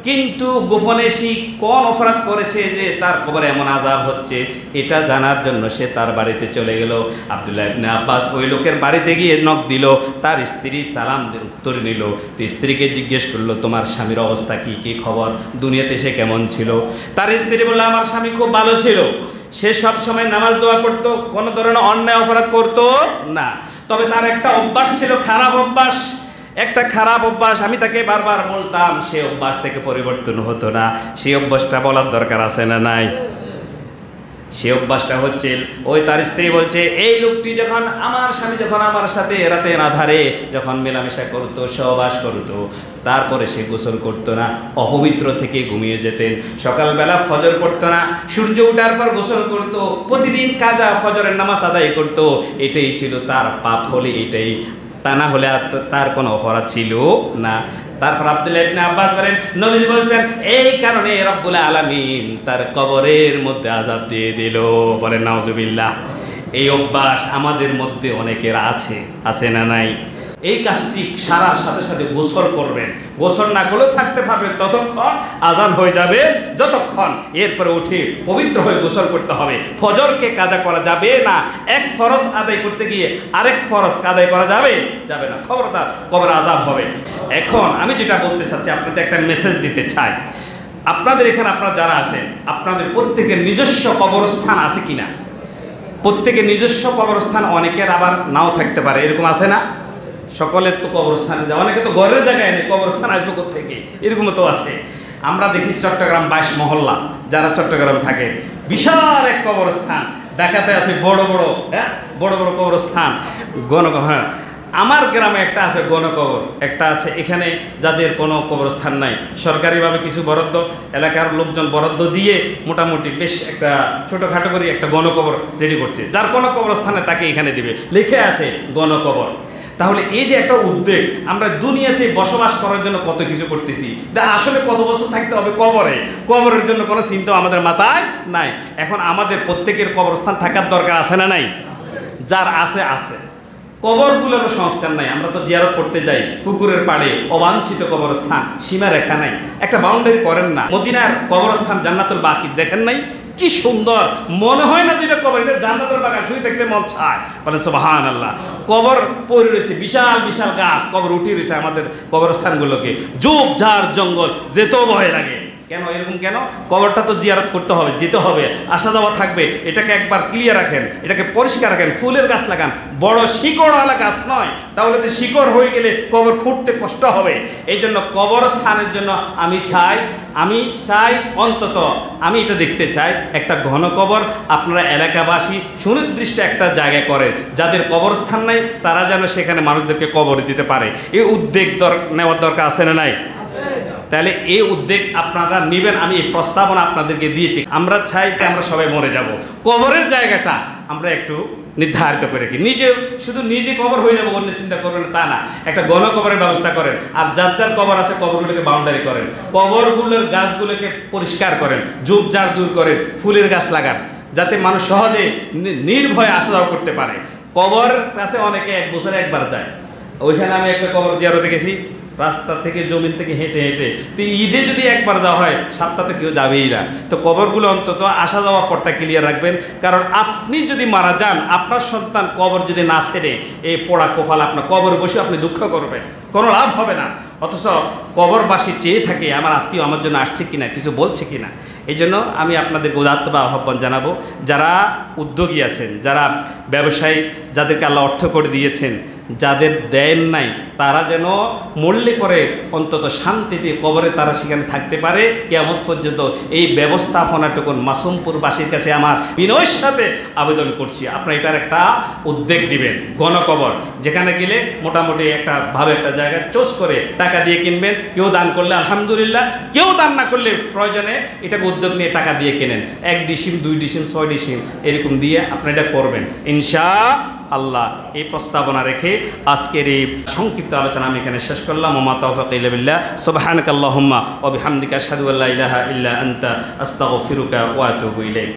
কিন্তু গোপনে সে কোন অপরাধ করেছে যে তার কবরে এমন আযাব হচ্ছে, এটা জানার জন্য সে তার বাড়িতে চলে গেল। আব্দুল্লাহ ইবনে আব্বাস ওই লোকের বাড়িতে গিয়ে নক দিল, তার স্ত্রী সালাম উত্তর নিল। তো স্ত্রীকে জিজ্ঞেস করলো, তোমার স্বামীর অবস্থা কি, কি খবর, দুনিয়াতে সে কেমন ছিল? তার স্ত্রী বলল, আমার স্বামী খুব ভালো ছিল, সে সব সময় নামাজ দোয়া করতো, কোনো ধরনের অন্যায় অপরাধ করতো না, তবে তার একটা অভ্যাস ছিল, খারাপ অভ্যাস, একটা খারাপ অভ্যাস। আমি তাকে বারবার বলতাম, সে অভ্যাস থেকে পরিবর্তন হতো না। সেই অভ্যাসটা বলার দরকার আছে না নাই? সে অভ্যাসটা হচ্ছে, ওই তার স্ত্রী বলছে, এই লোকটি যখন আমার স্বামী যখন আমার সাথে রাতে আধারে যখন মেলামেশা করতো, সহবাস করতো, তারপরে সে গোসল করতো না, অপবিত্র থেকে ঘুমিয়ে যেতেন, সকালবেলা ফজর পড়তো না, সূর্য ওঠার পর গোসল করতো, প্রতিদিন কাজা ফজরের নামাজ আদায় করতো। এটাই ছিল তার পাপ, হলে এটাই, তা না হলে তার কোনো অপরাধ ছিল না। তারপর আব্দুল্লাহ ইবনে আব্বাস বলেন, নবীজি বলছেন, এই কারণে রব্বুল আলামিন তার কবরের মধ্যে আযাব দিয়ে দিল। বলেন নাউজুবিল্লাহ। এই অভ্যাস আমাদের মধ্যে অনেকের আছে, আছে না নাই? এই কাজটি সারার সাথে সাথে গোসল করবেন, গোসল না করলেও থাকতে পারবেন ততক্ষণ, আজান হয়ে যাবে যতক্ষণ, এরপরে উঠে পবিত্র হয়ে গোসল করতে হবে। ফজরকে কাজা করা যাবে না, এক ফরজ আদায় করতে গিয়ে আরেক ফরজ আদায় করা যাবে যাবে না, খবরদার, কবর আযাব হবে। এখন আমি যেটা বলতে চাচ্ছি, আপনাদের একটা মেসেজ দিতে চাই। আপনাদের এখানে আপনারা যারা আছেন, আপনাদের প্রত্যেকের নিজস্ব কবরস্থান আছে কিনা? প্রত্যেকের নিজস্ব কবরস্থান, অনেকের আবার নাও থাকতে পারে, এরকম আছে না? সকলের তো কবরস্থানে যায়, অনেকে তো ঘরের জায়গায় নেই, কবরস্থান আসবে কোথেকে, এরকমও তো আছে। আমরা দেখি চট্টগ্রাম 22 মহল্লা, যারা চট্টগ্রাম থাকে, বিশাল এক কবরস্থান। ঢাকাতে আছে বড় বড়, হ্যাঁ, বড় বড় কবরস্থান, হ্যাঁ। আমার গ্রামে একটা আছে গণকবর, একটা আছে এখানে যাদের কোনো কবরস্থান নাই, সরকারিভাবে কিছু বরাদ্দ, এলাকার লোকজন বরাদ্দ দিয়ে মোটামুটি বেশ একটা ছোটোখাটো করে একটা গণকবর রেডি করছে, যার কোনো কবরস্থানে তাকে এখানে দিবে, লিখে আছে গণকবর। তাহলে এই যে একটা উদ্যোগ, আমরা দুনিয়াতে বসবাস করার জন্য কত কিছু করতেছি, আসলে কত বছর থাকতে হবে কবরে, কবরের জন্য কোনো চিন্তা আমাদের মাথায় নাই। এখন আমাদের প্রত্যেকের কবরস্থান থাকার দরকার আছে না নাই? যার আছে আছে, কবরগুলোরও সংস্কার নাই। আমরা তো জিয়ারত করতে যাই, পুকুরের পাড়ে অবাঞ্ছিত কবরস্থান, সীমা রেখা নাই, একটা বাউন্ডারি করেন না। মদিনার কবরস্থান জান্নাতুল বাকি দেখেন নাই? কি সুন্দর, মনে হয় না যেটা কবর, এটা জান্নাতুল বাগান, শুয়ে দেখতে মন চায়। বলে সুবহানাল্লাহ। কবর পড়ে রয়েছে, বিশাল বিশাল গাছ, কবর উঠে রয়েছে আমাদের কবরস্থানগুলোকে, ঝোপঝাড় জঙ্গল, যেতেও ভয় লাগে, কেন এরকম কেন? কবরটা তো জিয়ারত করতে হবে, যেতে হবে, আসা যাওয়া থাকবে, এটাকে একবার ক্লিয়ার রাখেন, এটাকে পরিষ্কার রাখেন, ফুলের গাছ লাগান, বড় শিকড়ওয়ালা গাছ নয়, তাহলে তো শিকড় হয়ে গেলে কবর খুঁড়তে কষ্ট হবে। এই জন্য কবরস্থানের জন্য আমি চাই অন্তত আমি এটা দেখতে চাই একটা ঘন কবর আপনারা এলাকাবাসী সুনির্দিষ্ট একটা জায়গায় করেন, যাদের কবরস্থান নাই তারা যেন সেখানে মানুষদেরকে কবর দিতে পারে। এই উদ্যোগ নেওয়ার দরকার আছে না নাই? তাহলে এই উদ্যোগ আপনারা নেবেন, আমি এই প্রস্তাবনা আপনাদেরকে দিয়েছি। আমরা চাই আমরা সবাই মরে যাব, কবরের জায়গাটা আমরা একটু নির্ধারিত করে রাখি। শুধু নিজে কবর হয়ে যাবো অন্য চিন্তা করবেন তা না, একটা গণ কবরের ব্যবস্থা করেন। আর যার যার কবর আছে কবরগুলোকে বাউন্ডারি করেন, কবরগুলোর গাছগুলোকে পরিষ্কার করেন, ঝোপঝাড় দূর করেন, ফুলের গাছ লাগান, যাতে মানুষ সহজে নির্ভয়ে আসা যাওয়া করতে পারে। কবর কাছে অনেকে 1 বছরে একবার যায়। ওইখানে আমি একটা কবর জিয়ারতে গেছি, রাস্তা থেকে জমিন থেকে হেঁটে হেঁটে। তো ঈদে যদি একবার যাওয়া হয়, সপ্তাহে কেউ যাবেই না। তো কবরগুলো অন্তত আসা যাওয়ার পরটা ক্লিয়ার রাখবেন, কারণ আপনি যদি মারা যান, আপনার সন্তান কবর যদি না ছেড়ে এই পোড়া কোফাল আপনার কবর বসে আপনি দুঃখ করবেন, কোনো লাভ হবে না। অথচ কবরবাসী চেয়ে থাকে আমার আত্মীয় আমার জন্য আসছে কিনা, কিছু বলছে কিনা। এই জন্য আমি আপনাদেরকে উদাত্ত বা আহ্বান জানাবো, যারা উদ্যোগী আছেন, যারা ব্যবসায়ী, যাদেরকে আল্লাহ অর্থ করে দিয়েছেন, যাদের দেন নাই, তারা যেন মরলে পরে অন্তত শান্তিতে কবরে তারা সেখানে থাকতে পারে কিয়ামত পর্যন্ত। এই ব্যবস্থাপনাটুকুন মাসুমপুরবাসীর কাছে আমার বিনয়ের সাথে আবেদন করছি, আপনারা এটার একটা উদ্যোগ দিবেন। গণকবর যেখানে গেলে মোটামুটি একটা ভালো একটা জায়গায় চোজ করে টাকা দিয়ে কিনবেন। কেউ দান করলে আলহামদুলিল্লাহ, কেউ দান না করলে প্রয়োজনে এটাকে উদ্যোগ নিয়ে টাকা দিয়ে কেনেন। 1 ডিসিম 2 ডিসিম 6 ডিসিম এরকম দিয়ে আপনারা এটা করবেন ইনশাআল্লাহ। এই প্রস্তাবনা রেখে আজকের এই সংক্ষিপ্ত আলোচনা আমি এখানে শেষ করলাম। ওমা তাওফীক ইল্লা বিল্লাহ। সুবহানাকাল্লাহুম্মা ওয়া বিহামদিকা আশহাদু আল্লা ইলাহা ইল্লা আনতা আস্তাগফিরুকা ওয়া আতুবু ইলাইক।